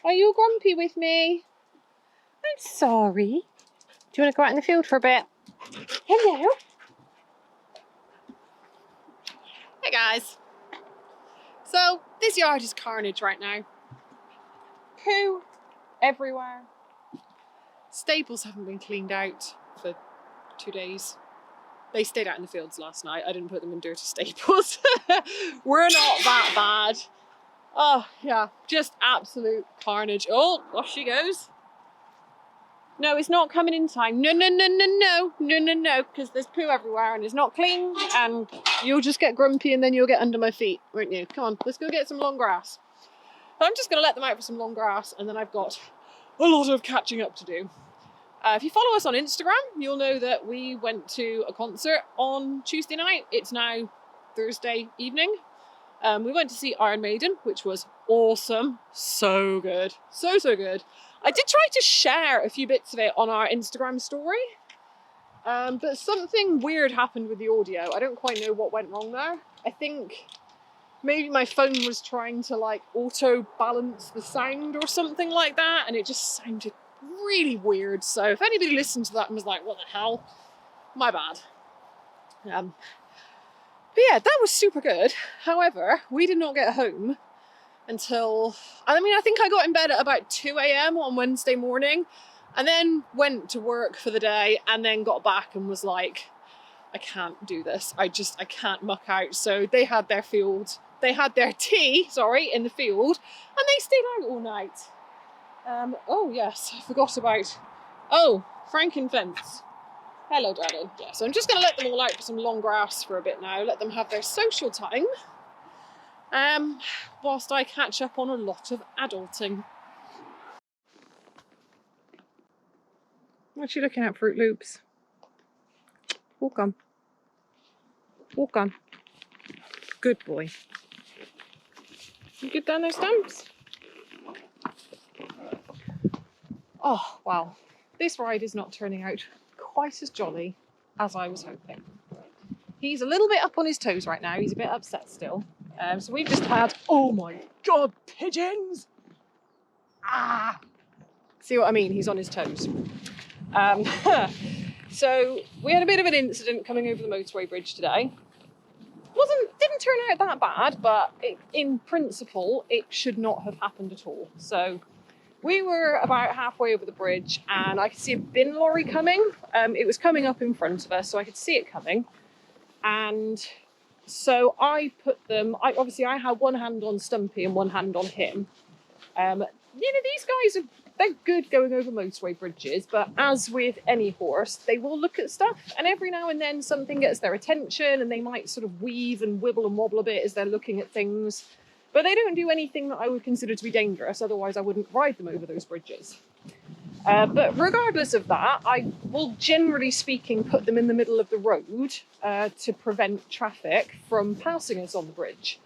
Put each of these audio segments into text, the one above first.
Are you grumpy with me? I'm sorry. Do you want to go out in the field for a bit? Hello. Hey guys. So this yard is carnage right now. Poo everywhere. Stables haven't been cleaned out for 2 days. They stayed out in the fields last night. I didn't put them in dirty stables. We're not that bad. Oh yeah, just absolute carnage. Oh, off she goes. No, it's not coming in time. No, because there's poo everywhere and it's not clean and you'll just get grumpy and then you'll get under my feet, won't you? Come on, let's go get some long grass. I'm just going to let them out for some long grass and then I've got a lot of catching up to do. If you follow us on Instagram, you'll know that we went to a concert on Tuesday night. It's now Thursday evening. We went to see Maiden, which was awesome. So good. So good. I did try to share a few bits of it on our Instagram story, but something weird happened with the audio. I don't quite know what went wrong there. I think maybe my phone was trying to like auto balance the sound or something like that, and it just sounded really weird. So if anybody listened to that and was like, what the hell? My bad. But yeah, that was super good. However, we did not get home until, I think I got in bed at about 2 a.m. on Wednesday morning and then went to work for the day and then got back and was like, I can't do this. I can't muck out. So they had their tea, in the field and they stayed out all night. Oh yes, I forgot about, frankincense. Hello, darling. Yeah, so I'm just going to let them all out for some long grass for a bit now, let them have their social time, whilst I catch up on a lot of adulting. What are you looking at, Fruit Loops? Walk on. Walk on. Good boy. You good down those stumps? Oh, wow. This ride is not turning out quite as jolly as I was hoping. He's a little bit up on his toes right now. He's a bit upset still. So we've just had, oh my God, pigeons! Ah! See what I mean? He's on his toes. So we had a bit of an incident coming over the motorway bridge today. Didn't turn out that bad, but in principle, it should not have happened at all. So we were about halfway over the bridge and I could see a bin lorry coming. It was coming up in front of us, so I could see it coming. And so I put them, I had one hand on Stumpy and one hand on him. These guys they're good going over motorway bridges, but as with any horse, they will look at stuff and every now and then something gets their attention and they might sort of weave and wibble and wobble a bit as they're looking at things. But they don't do anything that I would consider to be dangerous, otherwise I wouldn't ride them over those bridges. But regardless of that, I will generally speaking put them in the middle of the road to prevent traffic from passing us on the bridge.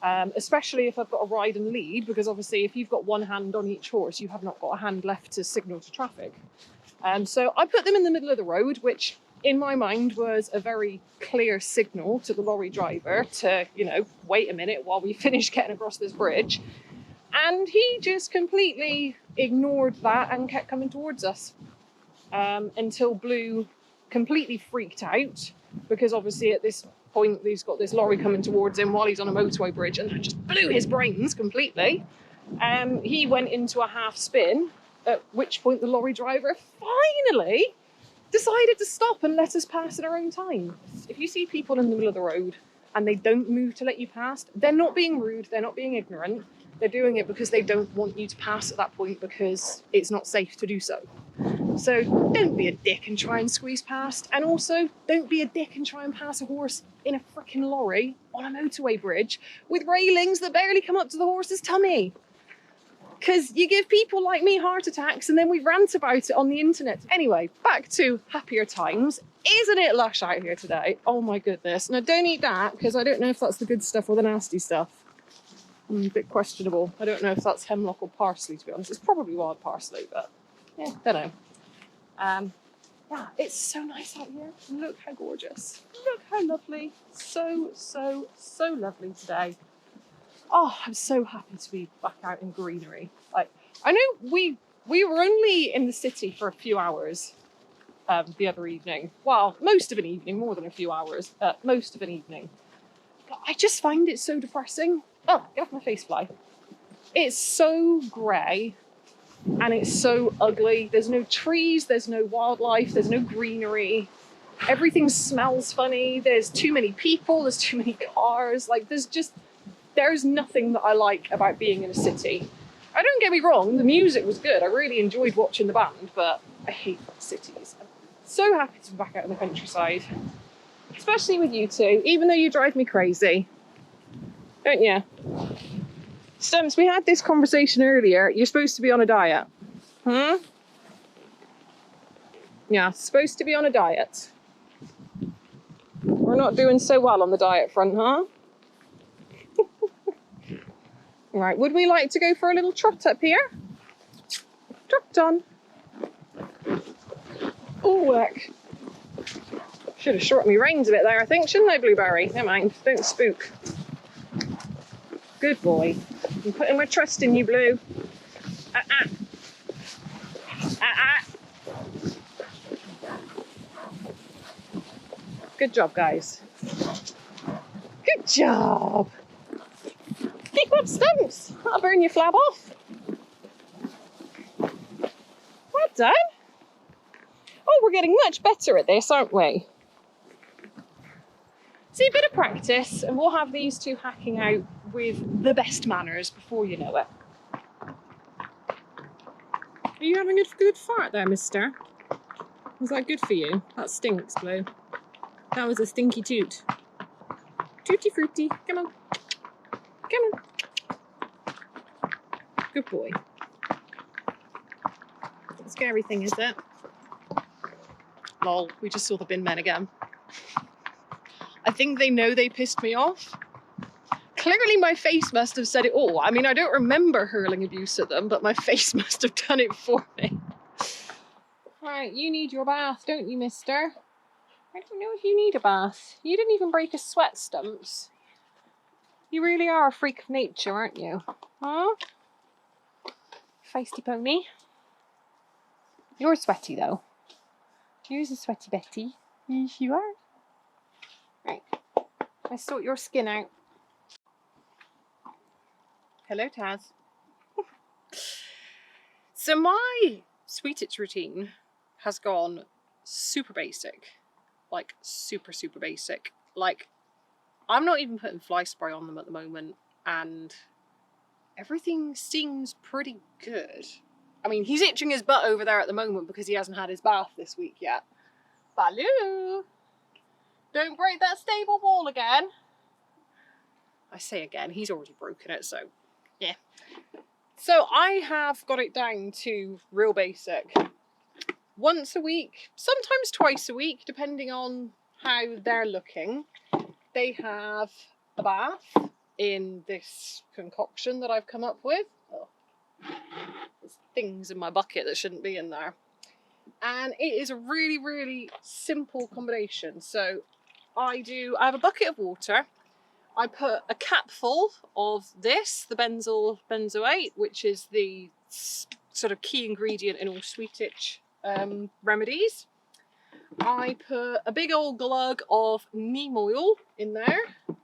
Especially if I've got a ride and lead, because obviously if you've got one hand on each horse, you have not got a hand left to signal to traffic. So I put them in the middle of the road, which in my mind was a very clear signal to the lorry driver to, wait a minute while we finish getting across this bridge. And he just completely ignored that and kept coming towards us until Blue completely freaked out, because obviously at this point he's got this lorry coming towards him while he's on a motorway bridge, and that just blew his brains completely. He went into a half spin, at which point the lorry driver finally decided to stop and let us pass at our own time. If you see people in the middle of the road and they don't move to let you pass, they're not being rude, they're not being ignorant, they're doing it because they don't want you to pass at that point because it's not safe to do so. So don't be a dick and try and squeeze past, and also don't be a dick and try and pass a horse in a frickin' lorry on a motorway bridge with railings that barely come up to the horse's tummy. Because you give people like me heart attacks and then we rant about it on the internet. Anyway, back to happier times. Isn't it lush out here today? Oh my goodness. Now don't eat that, because I don't know if that's the good stuff or the nasty stuff. A bit questionable. I don't know if that's hemlock or parsley, to be honest. It's probably wild parsley, but yeah, don't know. Yeah, it's so nice out here. Look how gorgeous. Look how lovely. So lovely today. Oh, I'm so happy to be back out in greenery. Like, I know we were only in the city for a few hours the other evening. Well, most of an evening, more than a few hours. Most of an evening. But I just find it so depressing. Oh, get off my face, fly. It's so grey and it's so ugly. There's no trees, there's no wildlife, there's no greenery. Everything smells funny. There's too many people, there's too many cars. Like, there's nothing that I like about being in a city. I don't get me wrong, the music was good. I really enjoyed watching the band, but I hate cities. I'm so happy to be back out in the countryside. Especially with you two, even though you drive me crazy. Don't you? Stumps, we had this conversation earlier. You're supposed to be on a diet. Hmm? Yeah, supposed to be on a diet. We're not doing so well on the diet front, huh? Right, would we like to go for a little trot up here? Trot on. Oh, look. Should have shortened my reins a bit there, I think, shouldn't I, Blueberry? Never mind, don't spook. Good boy. I'm putting my trust in you, Blue. Good job, guys. Good job. Keep up, Stumps. That'll burn your flab off. Well done. Oh, we're getting much better at this, aren't we? See, a bit of practice and we'll have these two hacking out with the best manners before you know it. Are you having a good fart there, mister? Was that good for you? That stinks, Blue. That was a stinky toot. Tooty fruity. Come on. Come on. Good boy. Not a scary thing, is it? Lol, we just saw the bin men again. I think they know they pissed me off. Clearly my face must have said it all. I mean, I don't remember hurling abuse at them, but my face must have done it for me. Right, you need your bath, don't you, mister? I don't know if you need a bath. You didn't even break a sweat, Stumps. You really are a freak of nature, aren't you? Huh? Feisty pony. You're sweaty, though. You're a sweaty Betty. Yes, you are. Right. Let's sort your skin out. Hello, Taz. So my Sweetitch routine has gone super basic. Like, super, super basic. Like, I'm not even putting fly spray on them at the moment, and everything seems pretty good. I mean, he's itching his butt over there at the moment because he hasn't had his bath this week yet. Baloo! Don't break that stable wall again. I say again, he's already broken it, so yeah. So I have got it down to real basic. Once a week, sometimes twice a week, depending on how they're looking. They have a bath in this concoction that I've come up with. Oh, there's things in my bucket that shouldn't be in there. And it is a really, really simple combination. So I have a bucket of water. I put a capful of this, the benzoate, which is the sort of key ingredient in all Sweetitch remedies. I put a big old glug of neem oil in there. A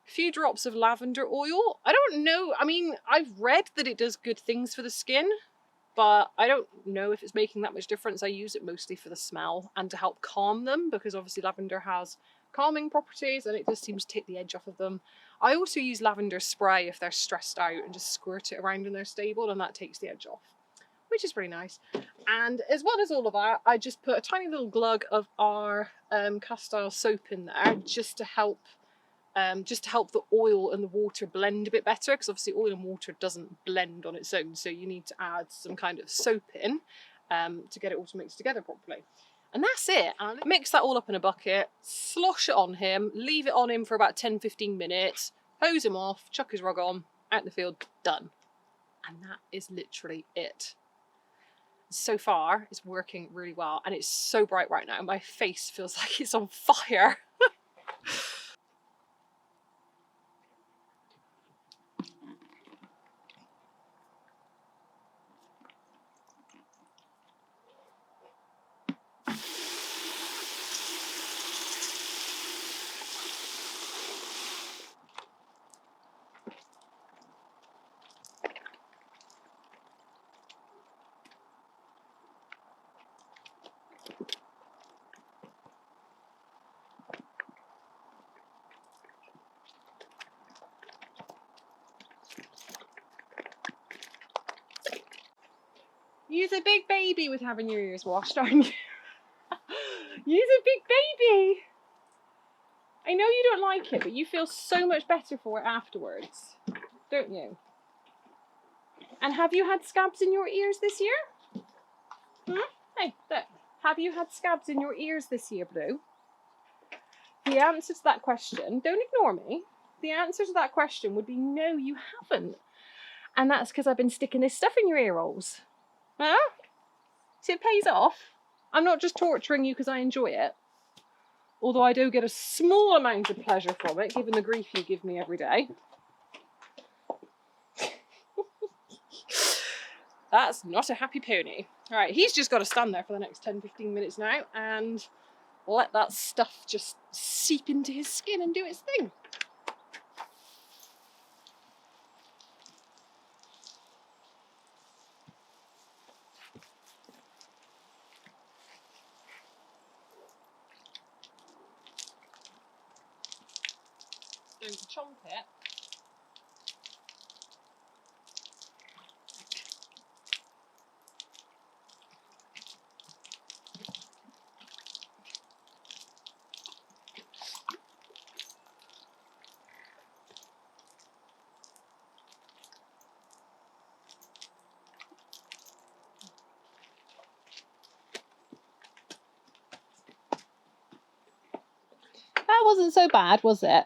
few drops of lavender oil. I don't know, I mean, I've read that it does good things for the skin, but I don't know if it's making that much difference. I use it mostly for the smell and to help calm them, because obviously lavender has calming properties and it just seems to take the edge off of them. I also use lavender spray if they're stressed out and just squirt it around in their stable, and that takes the edge off, which is really nice. And as well as all of that, I just put a tiny little glug of our castile soap in there just to help the oil and the water blend a bit better, because obviously oil and water doesn't blend on its own, so you need to add some kind of soap in to get it all to mix together properly. And that's it. And mix that all up in a bucket, slosh it on him, leave it on him for about 10-15 minutes, hose him off, chuck his rug on, out in the field, done. And that is literally it. So far, it's working really well, and it's so bright right now. My face feels like it's on fire. You're a big baby with having your ears washed, aren't you? You're a big baby. I know you don't like it, but you feel so much better for it afterwards, don't you? And have you had scabs in your ears this year? Hey, look. Have you had scabs in your ears this year, Blue? The answer to that question, don't ignore me, the answer to that question would be no, you haven't. And that's because I've been sticking this stuff in your ear holes. Huh? See, it pays off. I'm not just torturing you because I enjoy it. Although I do get a small amount of pleasure from it, given the grief you give me every day. That's not a happy pony. Alright, he's just got to stand there for the next 10-15 minutes now and let that stuff just seep into his skin and do its thing. Don't chomp it. That wasn't so bad, was it?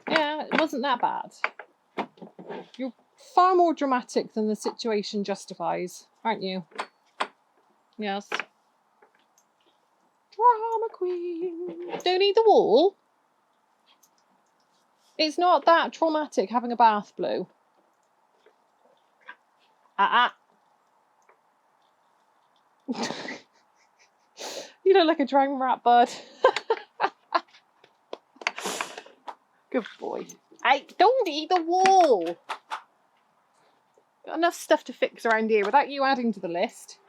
Yeah, it wasn't that bad. You're far more dramatic than the situation justifies, aren't you? Yes. Drama queen. Don't eat the wall. It's not that traumatic having a bath, Blue. You look like a dragon rat, bud. Good boy. Hey, don't eat the wall. Got enough stuff to fix around here without you adding to the list.